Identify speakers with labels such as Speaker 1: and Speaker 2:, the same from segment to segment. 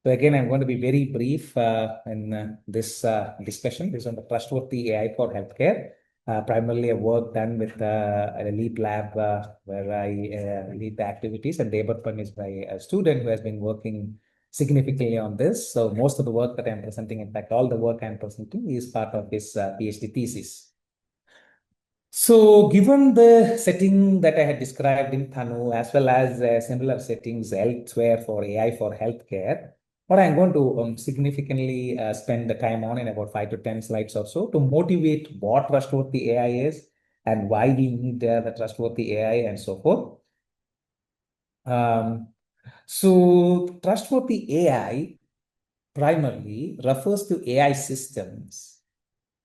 Speaker 1: So again, I'm going to be very brief in this discussion. This is on the trustworthy AI for healthcare. Primarily a work done with a lead lab where I lead the activities, and Debarpan is my student who has been working significantly on this. So most of the work that I'm presenting, in fact, all the work I'm presenting is part of his PhD thesis. So, given the setting that I had described in Thanu, as well as similar settings elsewhere for AI for healthcare, what I'm going to significantly spend the time on in about 5 to 10 slides or so to motivate what trustworthy AI is and why we need the trustworthy AI and so forth. Trustworthy AI primarily refers to AI systems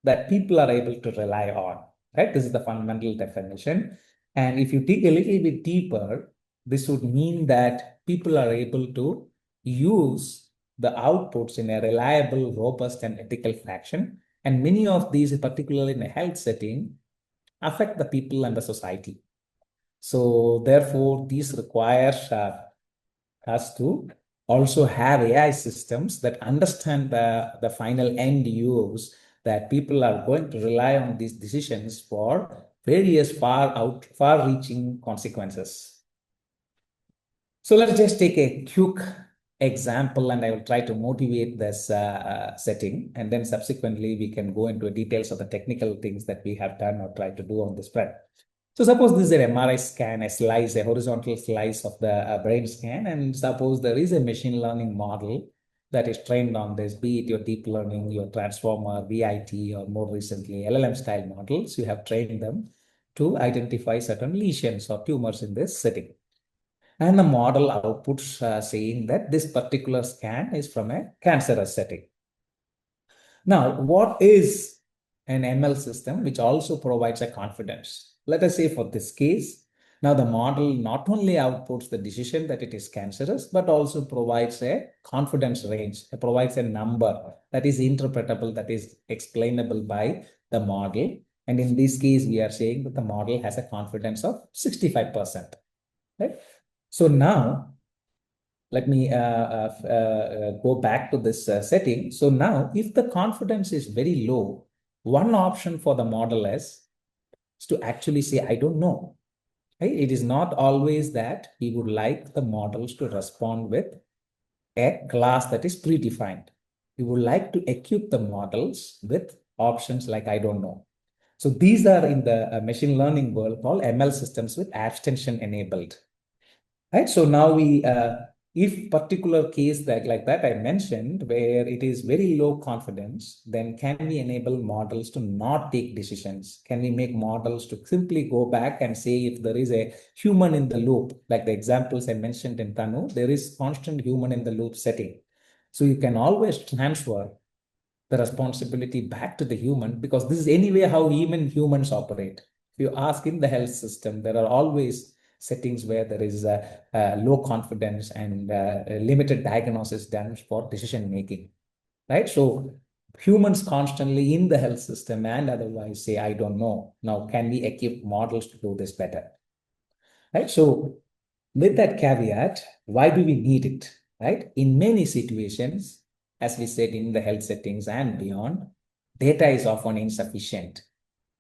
Speaker 1: that people are able to rely on, right? This is the fundamental definition. And if you dig a little bit deeper, this would mean that people are able to use the outputs in a reliable, robust, and ethical fashion. And many of these, particularly in a health setting, affect the people and the society. So therefore, these requires us to also have AI systems that understand the final end use, that people are going to rely on these decisions for various far-reaching consequences. So let's just take a quick example, and I will try to motivate this setting, and then subsequently we can go into details of the technical things that we have done or tried to do on this front. So suppose this is an MRI scan, a horizontal slice of the brain scan, and suppose there is a machine learning model that is trained on this, be it your deep learning, your transformer, VIT, or more recently LLM style models. You have trained them to identify certain lesions or tumors in this setting. And the model outputs saying that this particular scan is from a cancerous setting. Now, what is an ML system which also provides a confidence? Let us say for this case, now the model not only outputs the decision that it is cancerous, but also provides a confidence range. It provides a number that is interpretable, that is explainable by the model. And in this case, we are saying that the model has a confidence of 65%. Right? So now let me go back to this setting. So now, if the confidence is very low, one option for the model is to actually say, I don't know. Right? It is not always that we would like the models to respond with a class that is predefined. We would like to equip the models with options like I don't know. So these are in the machine learning world called ML systems with abstention enabled. Right. So now if particular case that like that I mentioned, where it is very low confidence, then can we enable models to not take decisions? Can we make models to simply go back and say if there is a human in the loop, like the examples I mentioned in Tanu, there is constant human in the loop setting. So you can always transfer the responsibility back to the human, because this is anyway how even humans operate. If you ask in the health system, there are always settings where there is a low confidence and a limited diagnosis done for decision making, right? So humans constantly in the health system and otherwise say, I don't know. Now, can we equip models to do this better? Right? So with that caveat, why do we need it? Right? In many situations, as we said in the health settings and beyond, data is often insufficient.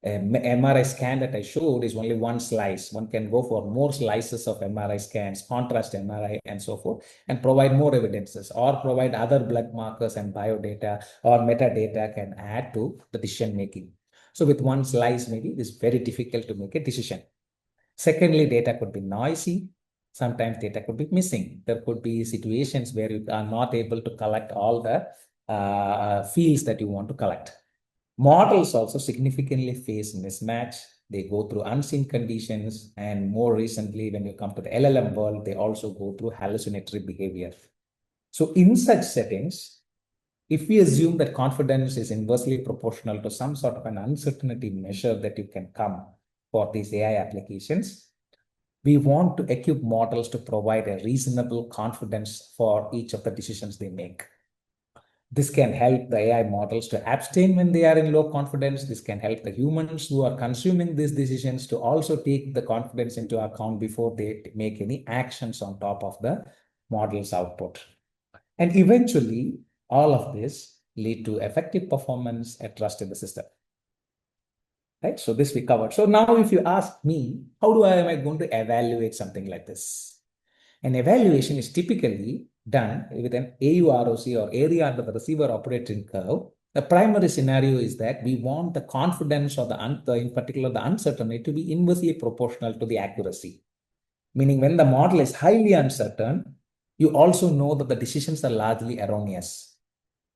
Speaker 1: MRI scan that I showed is only one slice. One can go for more slices of MRI scans, contrast MRI, and so forth, and provide more evidences, or provide other blood markers and biodata or metadata can add to the decision making. So with one slice, maybe it is very difficult to make a decision. Secondly, data could be noisy. Sometimes data could be missing. There could be situations where you are not able to collect all the fields that you want to collect. Models also significantly face mismatch. They go through unseen conditions. And more recently, when you come to the LLM world, they also go through hallucinatory behavior. So in such settings, if we assume that confidence is inversely proportional to some sort of an uncertainty measure that you can come for these AI applications, we want to equip models to provide a reasonable confidence for each of the decisions they make. This can help the AI models to abstain when they are in low confidence. This can help the humans who are consuming these decisions to also take the confidence into account before they make any actions on top of the model's output. And eventually, all of this lead to effective performance and trust in the system. Right? So this we covered. So now if you ask me, am I going to evaluate something like this? An evaluation is typically done with an AUROC or area under the receiver operating curve. The primary scenario is that we want the confidence or in particular the uncertainty to be inversely proportional to the accuracy. Meaning when the model is highly uncertain, you also know that the decisions are largely erroneous.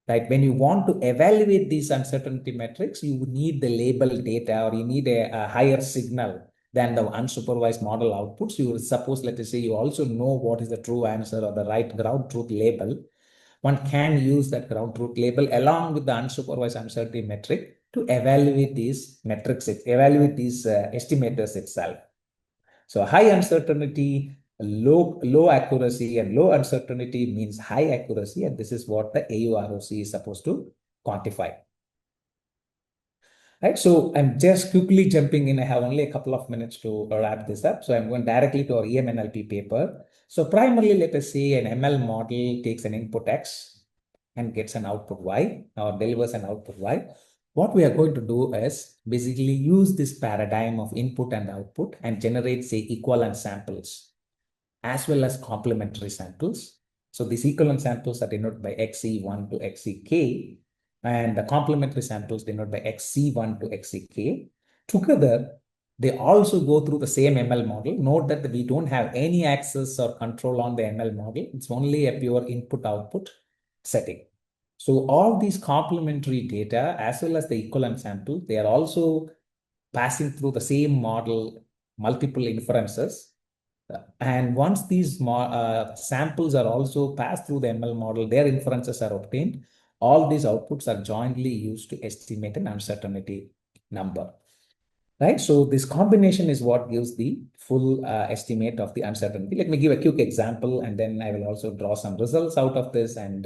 Speaker 1: Right? When you want to evaluate these uncertainty metrics, you need the label data or you need a higher signal than the unsupervised model outputs. You will suppose, let us say, you also know what is the true answer or the right ground truth label. One can use that ground truth label along with the unsupervised uncertainty metric to evaluate these metrics, evaluate these estimators itself. So high uncertainty, low accuracy, and low uncertainty means high accuracy, and this is what the AUROC is supposed to quantify. Right, so I'm just quickly jumping in. I have only a couple of minutes to wrap this up. So I'm going directly to our EMNLP paper. So primarily, let us say an ML model takes an input X and gets an output Y or delivers an output Y. What we are going to do is basically use this paradigm of input and output and generate, say, equivalent samples as well as complementary samples. So these equivalent samples are denoted by XC1 to XCK, and the complementary samples denoted by XC1 to XCK. Together, they also go through the same ML model. Note that we don't have any access or control on the ML model. It's only a pure input-output setting. So all these complementary data as well as the equivalent sample, they are also passing through the same model, multiple inferences. And once these samples are also passed through the ML model, their inferences are obtained. All these outputs are jointly used to estimate an uncertainty number. Right? So this combination is what gives the full estimate of the uncertainty. Let me give a quick example, and then I will also draw some results out of this and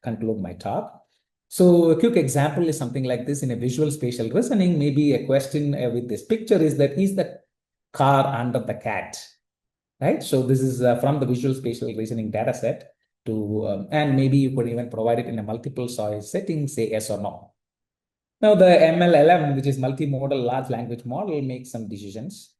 Speaker 1: conclude my talk. So a quick example is something like this in a visual spatial reasoning. Maybe a question with this picture is the car under the cat? Right? So this is from the visual spatial reasoning data set and maybe you could even provide it in a multiple choice setting, say yes or no. Now the MLLM, which is multimodal large language model, makes some decisions.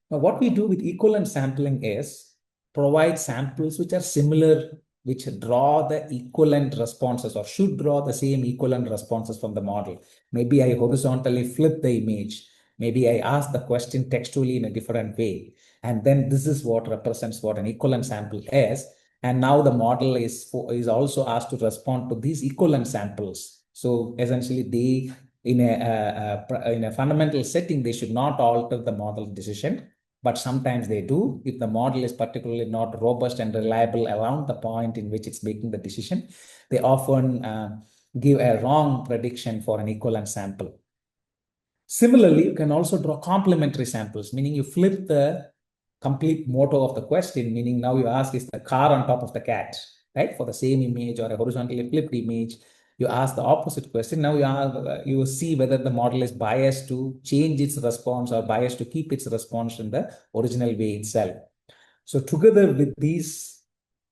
Speaker 1: Now what we do with equivalent sampling is provide samples which are similar, which draw the equivalent responses or should draw the same equivalent responses from the model. Maybe I horizontally flip the image. Maybe I ask the question textually in a different way. And then this is what represents what an equivalent sample is. And now the model is also asked to respond to these equivalent samples. So essentially, they in a fundamental setting, they should not alter the model decision, but sometimes they do. If the model is particularly not robust and reliable around the point in which it's making the decision, they often give a wrong prediction for an equivalent sample. Similarly, you can also draw complementary samples, meaning you flip the complete motto of the question, meaning now you ask, is the car on top of the cat, right? For the same image or a horizontally flipped image, you ask the opposite question. Now you see whether the model is biased to change its response or biased to keep its response in the original way itself. So together with these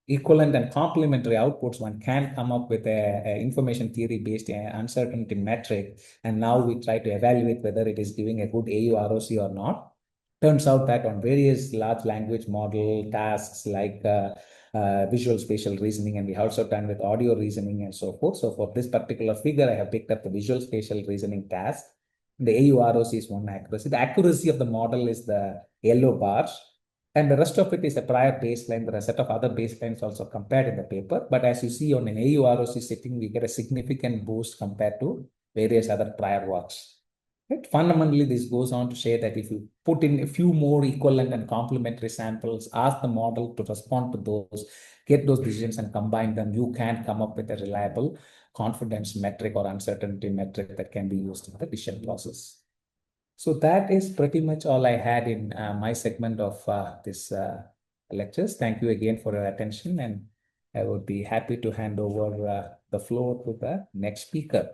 Speaker 1: equivalent and complementary outputs, one can come up with a information theory based uncertainty metric. And now we try to evaluate whether it is giving a good AUROC or not. Turns out that on various large language model tasks like visual spatial reasoning, and we also done with audio reasoning and so forth. So for this particular figure, I have picked up the visual spatial reasoning task. The AUROC is one accuracy. The accuracy of the model is the yellow bars. And the rest of it is a prior baseline. There are a set of other baselines also compared in the paper. But as you see on an AUROC setting, we get a significant boost compared to various other prior works. Right? Fundamentally, this goes on to say that if you put in a few more equivalent and complementary samples, ask the model to respond to those, get those decisions and combine them, you can come up with a reliable confidence metric or uncertainty metric that can be used in the decision process. So that is pretty much all I had in my segment of this lectures. Thank you again for your attention, and I would be happy to hand over the floor to the next speaker.